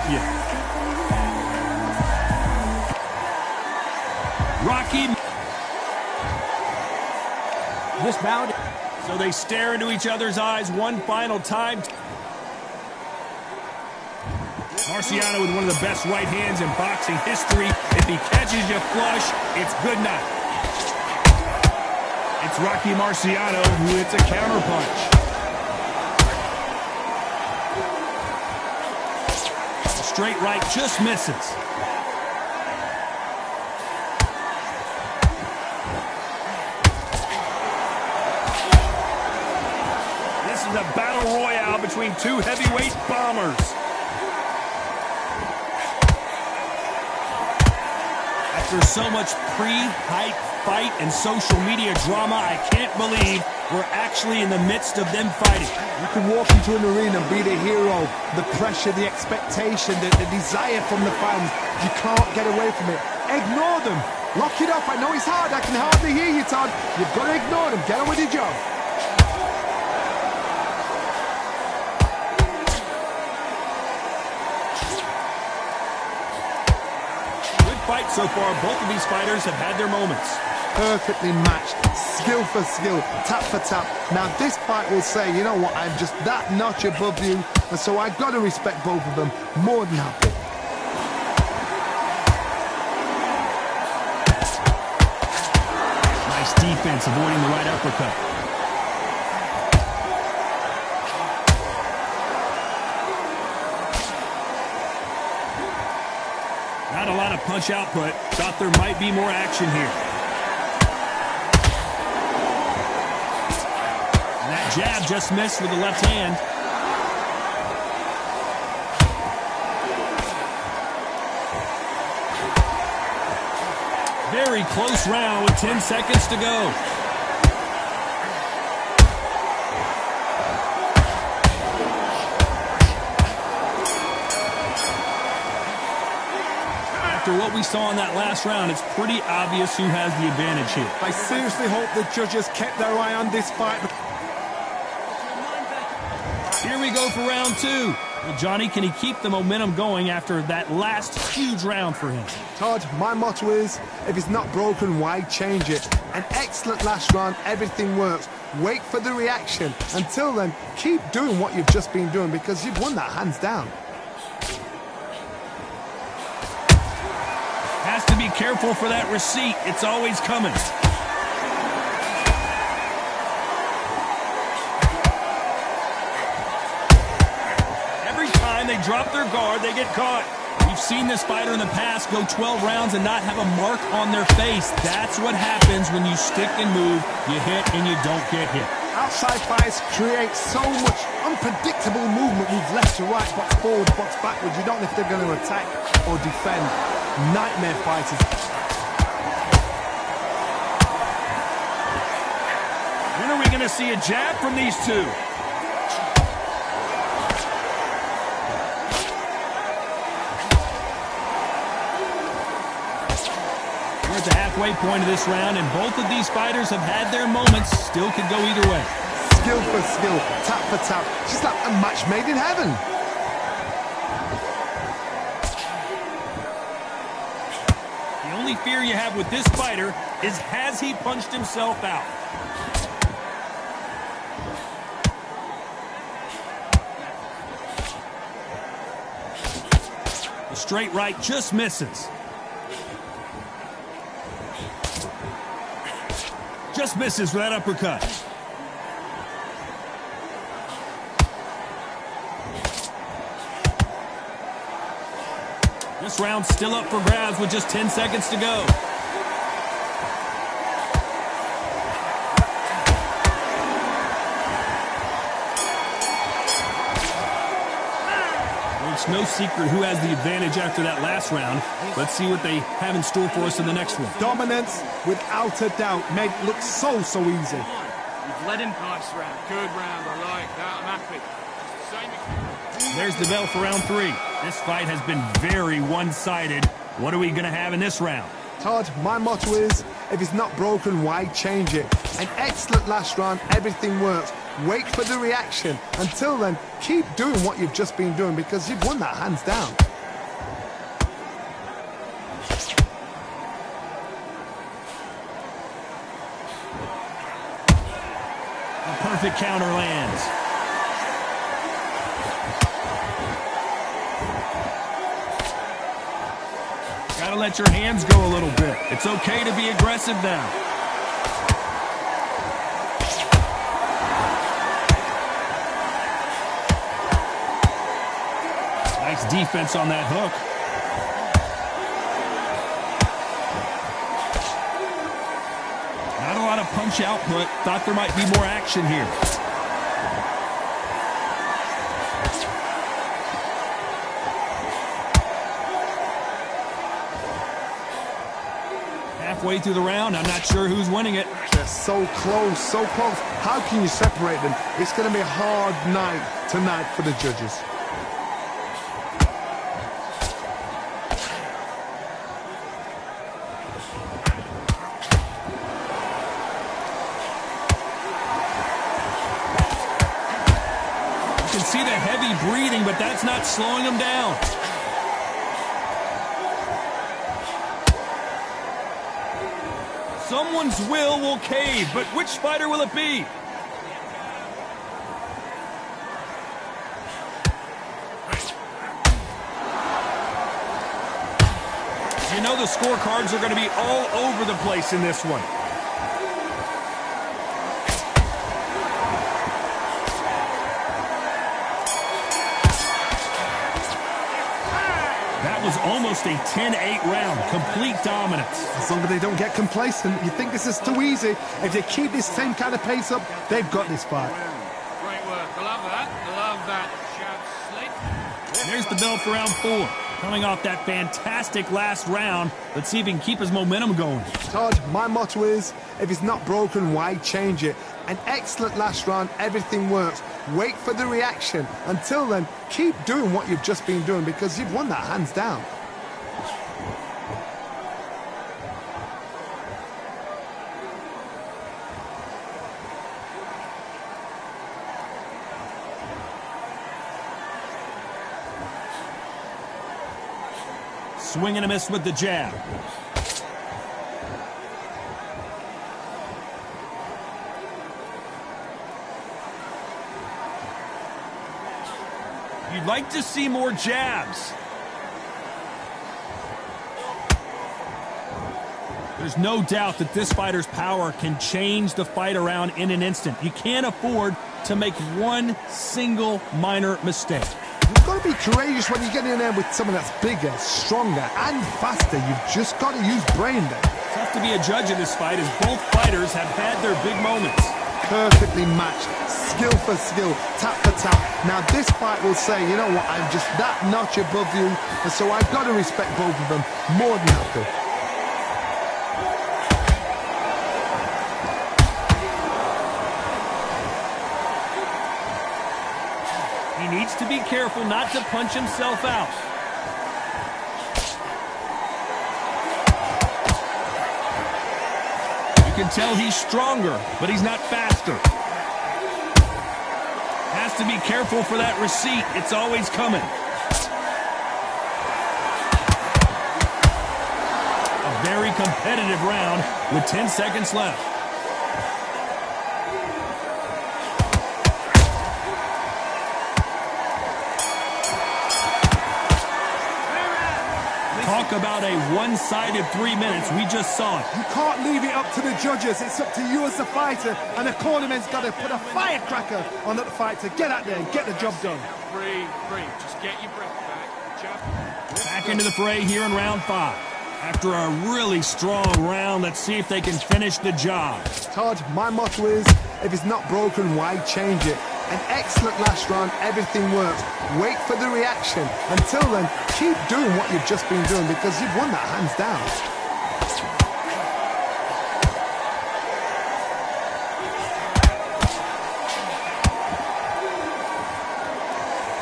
you. Rocky. This bout. So they stare into each other's eyes one final time. Marciano with one of the best right hands in boxing history. If he catches you flush, it's good night. It's Rocky Marciano who hits a counterpunch. Straight right just misses. This is a battle royale between two heavyweight bombers. After so much pre-hype fight and social media drama, I can't believe we're actually in the midst of them fighting. You can walk into an arena and be the hero. The pressure, the expectation, the desire from the fans. You can't get away from it. Ignore them. Lock it up. I know it's hard. I can hardly hear you, Todd. You've got to ignore them. Get on with your job. Fight so far, both of these fighters have had their moments. Perfectly matched, skill for skill, tap for tap. Now this fight will say, you know what, I'm just that notch above you, and so I've got to respect both of them more than happy. Nice defense, avoiding the right uppercut. Not a lot of punch output. Thought there might be more action here. And that jab just missed with the left hand. Very close round with 10 seconds to go. After what we saw in that last round, it's pretty obvious who has the advantage here. I seriously hope the judges kept their eye on this fight. Here we go for round two. Well, Johnny, can he keep the momentum going after that last huge round for him? Todd, my motto is, if it's not broken, why change it? An excellent last round, everything works. Wait for the reaction. Until then, keep doing what you've just been doing because you've won that hands down. Has to be careful for that receipt. It's always coming. Every time they drop their guard, they get caught. We've seen this fighter in the past go 12 rounds and not have a mark on their face. That's what happens when you stick and move. You hit and you don't get hit. Outside fights create so much unpredictable movement. Move left to right, box forward, box backwards. You don't know if they're going to attack or defend. Nightmare fighters. When are we going to see a jab from these two? We're at the halfway point of this round, and both of these fighters have had their moments. Still could go either way. Skill for skill, tap for tap. Just like a match made in heaven. The only fear you have with this fighter is, has he punched himself out? The straight right just misses. Just misses for that uppercut. This round's still up for grabs with just 10 seconds to go. Well, it's no secret who has the advantage after that last round. Let's see what they have in store for us in the next one. Dominance, without a doubt, made it look so easy. You've led him nice round. Good round. I like that. I'm happy. There's the bell for round three. This fight has been very one-sided. What are we going to have in this round? Todd, my motto is, if it's not broken, why change it? An excellent last round, everything works. Wait for the reaction. Until then, keep doing what you've just been doing because you've won that hands down. perfect counter lands. Gotta let your hands go a little bit. It's okay to be aggressive now. Nice defense on that hook. Not a lot of punch output. Thought there might be more action here. Halfway through the round, I'm not sure who's winning it. They're so close, so close. How can you separate them? It's going to be a hard night tonight for the judges. You can see the heavy breathing, but that's not slowing him down. Someone's will cave, but which fighter will it be? You know the scorecards are going to be all over the place in this one. That was almost a 10-8 round. Complete dominance. As long as they don't get complacent, you think this is too easy. If they keep this same kind of pace up, they've got this fight. Great work. I love that. I love that. Shout slick. There's the bell for round 4. Coming off that fantastic last round, let's see if he can keep his momentum going. Todd, my motto is, if it's not broken, why change it? An excellent last round, everything works. Wait for the reaction. Until then, keep doing what you've just been doing because you've won that hands down. Swing and a miss with the jab. You'd like to see more jabs. There's no doubt that this fighter's power can change the fight around in an instant. You can't afford to make one single minor mistake. You've got to be courageous when you get in there with someone that's bigger, stronger, and faster. You've just got to use brain there. Tough to be a judge in this fight as both fighters have had their big moments. Perfectly matched, skill for skill, tap for tap. Now this fight will say, you know what, I'm just that notch above you, and so I've got to respect both of them more than happy. He needs to be careful not to punch himself out. You can tell he's stronger, but he's not faster. Has to be careful for that receipt. It's always coming. A very competitive round with 10 seconds left. Talk about a one-sided 3 minutes. We just saw it. You can't leave it up to the judges. It's up to you as the fighter, and the cornerman's got to put a firecracker on that fight to get out there and get the job done. Breathe. Just get your breath back. Jab. Back into the fray here in round 5. After a really strong round, let's see if they can finish the job. Todd, my motto is, if it's not broken, why change it? An excellent last round, everything works. Wait for the reaction. Until then, keep doing what you've just been doing because you've won that hands down.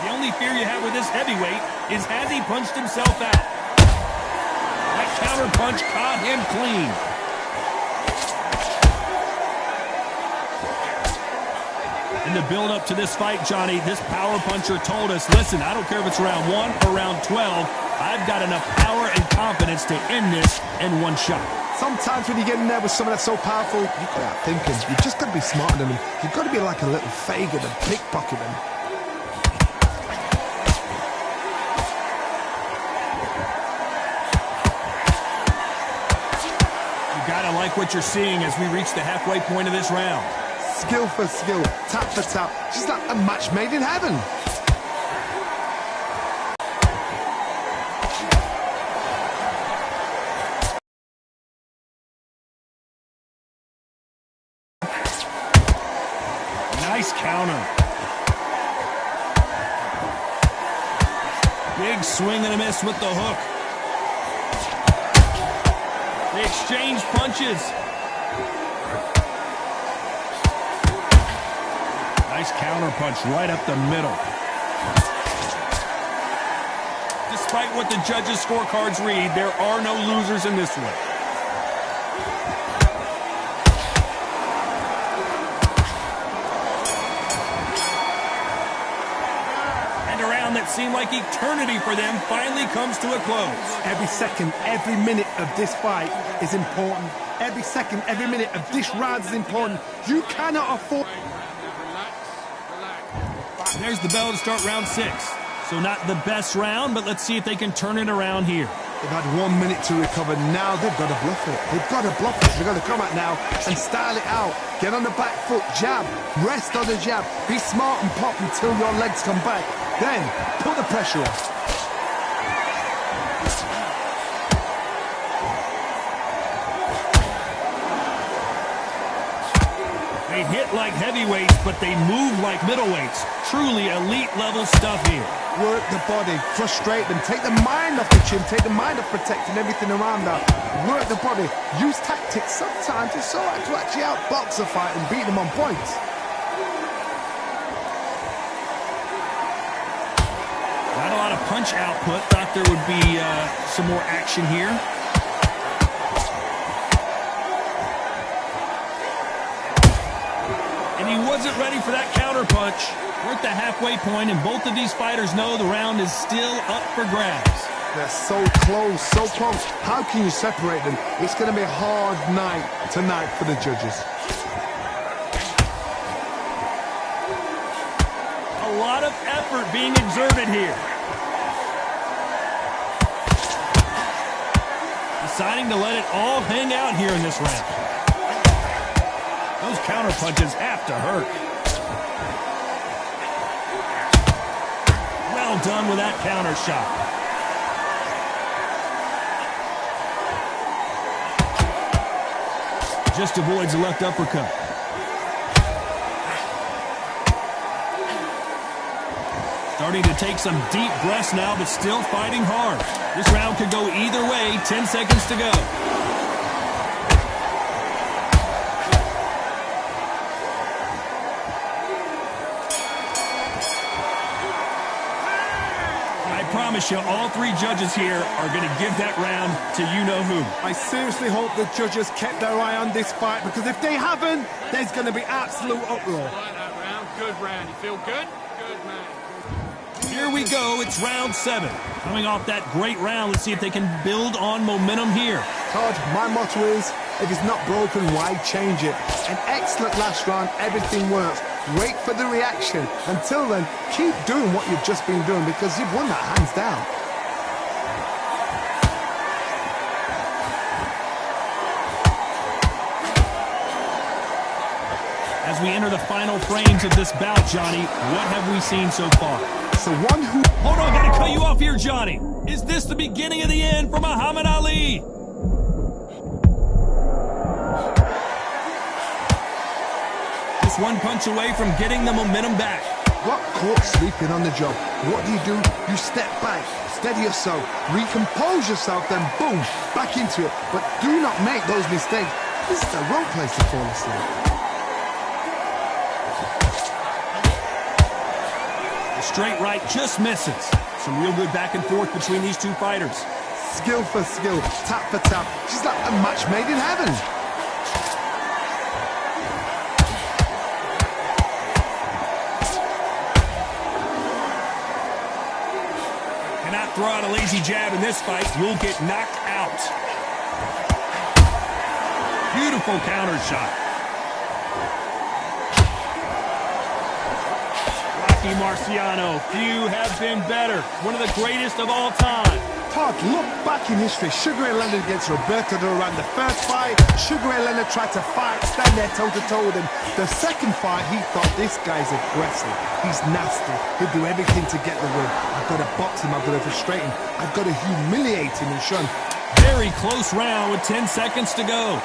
The only fear you have with this heavyweight is has he punched himself out? That counter punch caught him clean. And In the build-up to this fight, Johnny, this power puncher told us, listen, I don't care if it's round 1 or round 12, I've got enough power and confidence to end this in one shot. Sometimes when you get in there with someone that's so powerful, you've got to out thinking. You've just got to be smarter than them. You've got to be like a little Fagin and pickpocket them. You gotta like what you're seeing as we reach the halfway point of this round. Skill for skill, tap for tap. She's like a match made in heaven. Nice counter. Big swing and a miss with the hook. They exchange punches. Nice counter punch right up the middle. Despite what the judges' scorecards read, there are no losers in this one. That seemed like eternity for them finally comes to a close. Every second, every minute of this fight is important. Every second, every minute of this round is important. You cannot afford... There's the bell to start round 6. So not the best round, but let's see if they can turn it around here. They've had 1 minute to recover. Now they've got to bluff it. They've got to bluff it. They've got to come out now and style it out. Get on the back foot, jab, rest on the jab. Be smart and pop until your legs come back. Then put the pressure on. They hit like heavyweights, but they move like middleweights. Truly elite level stuff here. Work the body, frustrate them, take the mind off the chin, take the mind off protecting everything around that. Work the body, use tactics. Sometimes it's all right to actually outbox a fight and beat them on points. Not a lot of punch output. Thought there would be some more action here. And he wasn't ready for that counter punch. We're at the halfway point, and both of these fighters know the round is still up for grabs. They're so close, so close. How can you separate them? It's going to be a hard night tonight for the judges. A lot of effort being exerted here. Deciding to let it all hang out here in this round. Those counter punches have to hurt. Well done with that counter shot. Just avoids a left uppercut. Starting to take some deep breaths now, but still fighting hard. This round could go either way. 10 seconds to go. I promise you, all 3 judges here are going to give that round to you-know-who. I seriously hope the judges kept their eye on this fight, because if they haven't, there's going to be absolute uproar. Like that round. Good round. You feel good? Good, man. Here we go. It's round 7. Coming off that great round, let's see if they can build on momentum here. Todd, my motto is, if it's not broken, why change it? An excellent last round. Everything works. Wait for the reaction. Until then, keep doing what you've just been doing, because you've won that hands down. As we enter the final frames of this bout, Johnny, what have we seen so far? So one who... Hold on, gotta cut you off here, Johnny. Is this the beginning of the end for Muhammad Ali? Just one punch away from getting the momentum back. Got caught sleeping on the job. What do? You step back, steady yourself, recompose yourself, then boom, back into it. But do not make those mistakes. This is the wrong place to fall asleep. Straight right just misses. Some real good back and forth between these 2 fighters. Skill for skill, tap for tap. She's like a match made in heaven. throw out a lazy jab in this fight, you'll get knocked out. Beautiful counter shot. Rocky Marciano, few have been better. One of the greatest of all time. Todd, look back in history. Sugar Ray Leonard against Roberto Duran. The first fight, Sugar Ray Leonard tried to fight, stand there toe-to-toe with him. The second fight, he thought, this guy's aggressive. He's nasty. He'll do everything to get the win. I've got to box him. I've got to frustrate him. I've got to humiliate him and show him. Very close round with 10 seconds to go.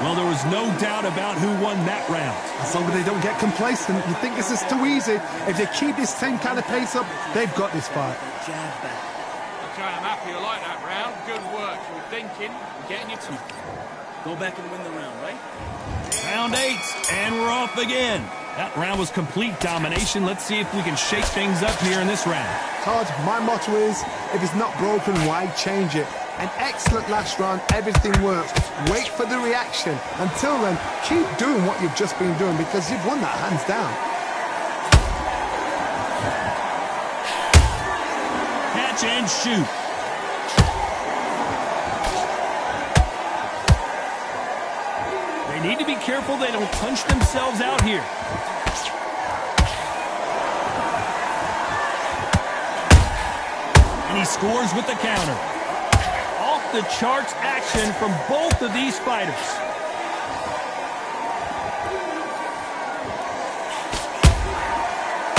Well, there was no doubt about who won that round. As long as they don't get complacent, you think this is too easy. If they keep this same kind of pace up, they've got this fight. Jab back. Okay, I'm happy. I like that round. Good work. You were thinking and getting your teeth. Go back and win the round, right? Round 8, and we're off again. That round was complete domination. Let's see if we can shake things up here in this round. Todd, my motto is, if it's not broken, why change it? An excellent last round, everything works. Wait for the reaction. Until then, keep doing what you've just been doing because you've won that hands down. Catch and shoot. They need to be careful they don't punch themselves out here. And he scores with the counter. The charts action from both of these fighters.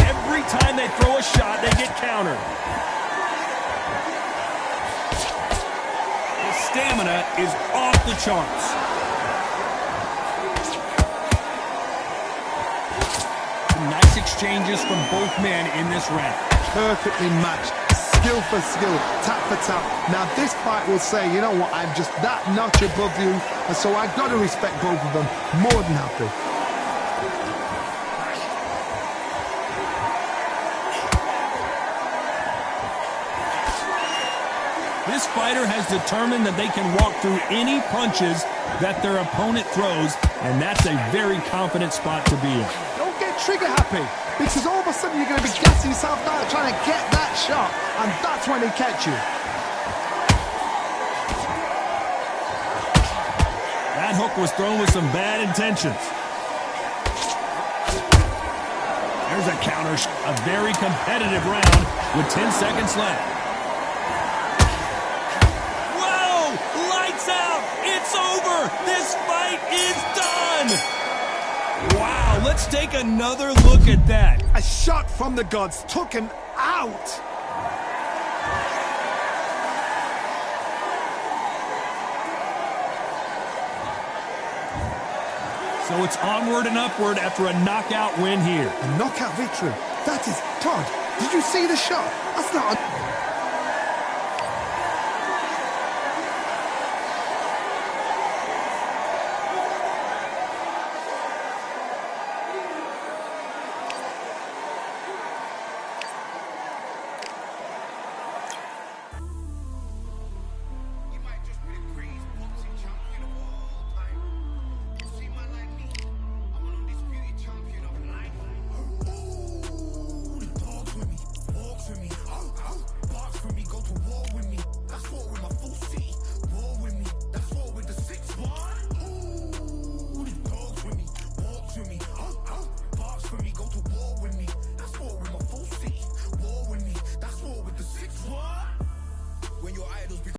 Every time they throw a shot, they get countered. The stamina is off the charts. Nice exchanges from both men in this round. Perfectly matched. Skill for skill, tap for tap. Now this fight will say, you know what, I'm just that notch above you, and so I've got to respect both of them. More than happy. This fighter has determined that they can walk through any punches that their opponent throws, and that's a very confident spot to be in. Don't get trigger happy, because all of a sudden you're going to be gassing yourself down trying to get that shot, and that's when they catch you. That hook was thrown with some bad intentions. There's a counter, a very competitive round with 10 seconds left. Whoa! Lights out! It's over! This fight is done! Wow, let's take another look at that. A shot from the gods took him out. So it's onward and upward after a knockout win here. A knockout victory. That is, Todd, did you see the shot? That's not